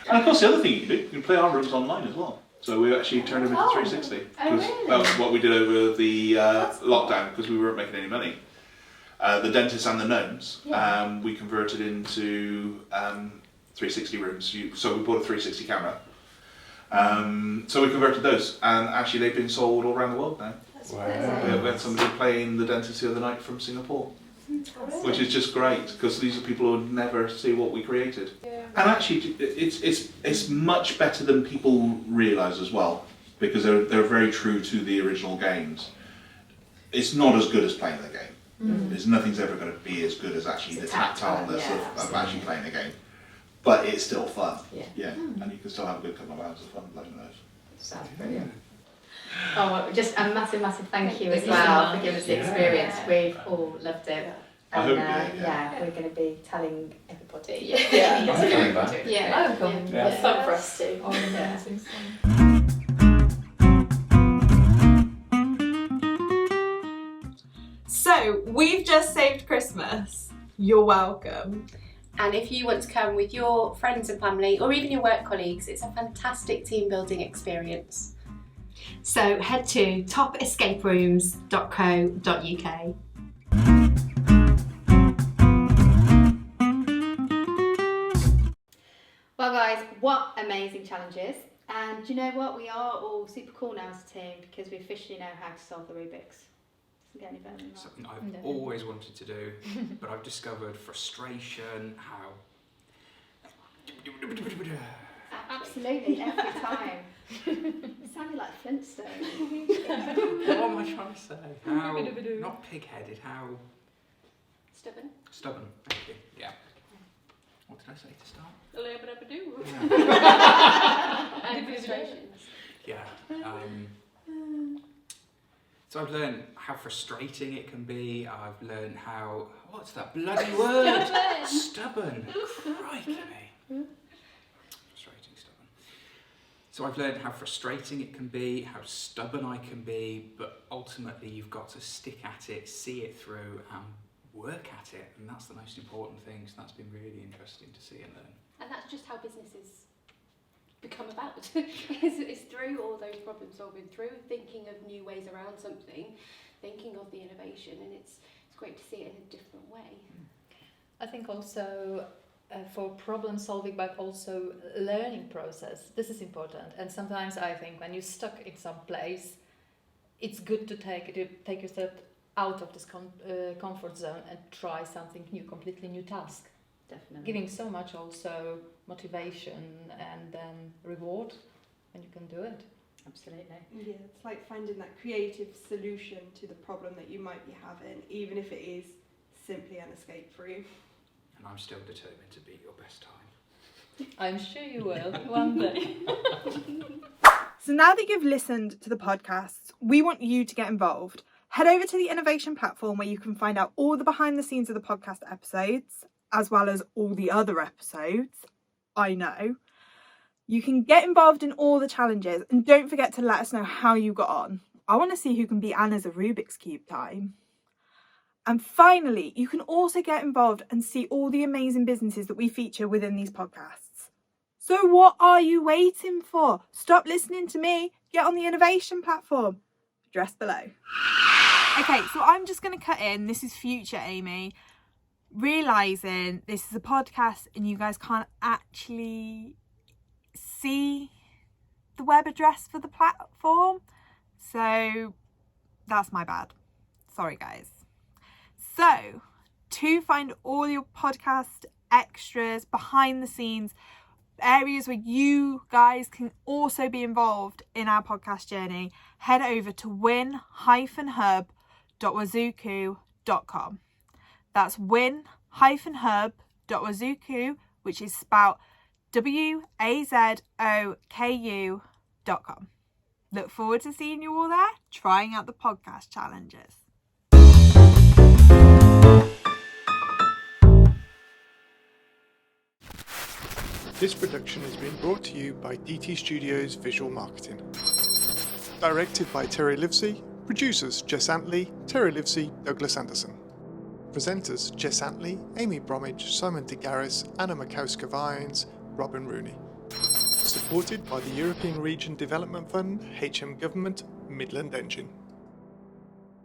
[SPEAKER 12] And of course, the other thing you can do, you can play our rooms online as well. So we actually turned them into 360. Because that was what we did over the lockdown, because we weren't making any money. The dentists and the gnomes, we converted into 360 rooms. So we bought a 360 camera. So we converted those, and actually they've been sold all around the world now.
[SPEAKER 2] Wow.
[SPEAKER 12] We had somebody playing the dentist the other night from Singapore, which is just great, because these are people who would never see what we created. And actually, it's much better than people realise as well, because they're very true to the original games. It's not as good as playing the game. There's nothing's ever going to be as good as actually the tactileness of actually playing the game. But it's still fun. And you can still have a good couple of hours of fun playing those.
[SPEAKER 5] Sounds brilliant. Oh, just a massive thank you as well for giving us the experience. We've all loved it.
[SPEAKER 12] I hope
[SPEAKER 5] we're going to be telling everybody.
[SPEAKER 10] I will come.
[SPEAKER 13] It's fun for us too.
[SPEAKER 3] So, we've just saved Christmas. You're welcome.
[SPEAKER 13] And if you want to come with your friends and family, or even your work colleagues, it's a fantastic team building experience.
[SPEAKER 5] So head to topescaperooms.co.uk. Well guys, what amazing challenges. And do you know what? We are all super cool now as a team, because we officially know how to solve the Rubik's. Doesn't get any better than that.
[SPEAKER 6] Something I've always wanted to do, but I've discovered frustration, how...
[SPEAKER 5] Absolutely, every time. It sounded like Flintstone.
[SPEAKER 6] What am I trying to say? How, not pig-headed, how...
[SPEAKER 5] Stubborn.
[SPEAKER 6] Stubborn, thank you, yeah. What did I say to start?
[SPEAKER 13] A little bit of a do.
[SPEAKER 5] And frustrations.
[SPEAKER 6] Yeah. So I've learned how frustrating it can be. I've learned how... What's that bloody word? Stubborn. Crikey me. Frustrating, stubborn. So I've learned how frustrating it can be, how stubborn I can be, but ultimately you've got to stick at it, see it through, and work at it. And that's the most important thing. So that's been really interesting to see and learn.
[SPEAKER 8] And that's just how businesses become about. It's through all those problem solving, through thinking of new ways around something, thinking of the innovation, and it's great to see it in a different way.
[SPEAKER 11] I think also for problem solving, but also learning process, this is important. And sometimes I think when you're stuck in some place, it's good to take yourself out of this comfort zone and try something new, completely new task.
[SPEAKER 5] Definitely.
[SPEAKER 11] Giving so much also motivation and then reward when you can do it.
[SPEAKER 5] Absolutely.
[SPEAKER 7] Yeah, it's like finding that creative solution to the problem that you might be having, even if it is simply an escape route.
[SPEAKER 6] And I'm still determined to beat your best time.
[SPEAKER 11] I'm sure you will, one day.
[SPEAKER 7] So now that you've listened to the podcasts, we want you to get involved. Head over to the innovation platform where you can find out all the behind the scenes of the podcast episodes, as well as all the other episodes. I know. You can get involved in all the challenges, and don't forget to let us know how you got on. I want to see who can beat Anna's a Rubik's Cube time. And finally, you can also get involved and see all the amazing businesses that we feature within these podcasts. So what are you waiting for? Stop listening to me. Get on the innovation platform. Address below. Okay, so I'm just going to cut in. This is future Amy. Realising this is a podcast and you guys can't actually see the web address for the platform. So that's my bad. Sorry, guys. So to find all your podcast extras, behind the scenes, areas where you guys can also be involved in our podcast journey, head over to win-hub.wazuku.com. That's win-hub.wazuku, which is spelled WAZOKU.com. Look forward to seeing you all there, trying out the podcast challenges.
[SPEAKER 9] This production has been brought to you by DT Studios Visual Marketing. Directed by Terry Livesey, producers Jess Antley, Terry Livesey, Douglas Anderson. Presenters Jess Antley, Amy Bromwich, Simon de Garis, Anna Makowska-Vines, Robin Rooney. Supported by the European Region Development Fund, HM Government, Midland Engine.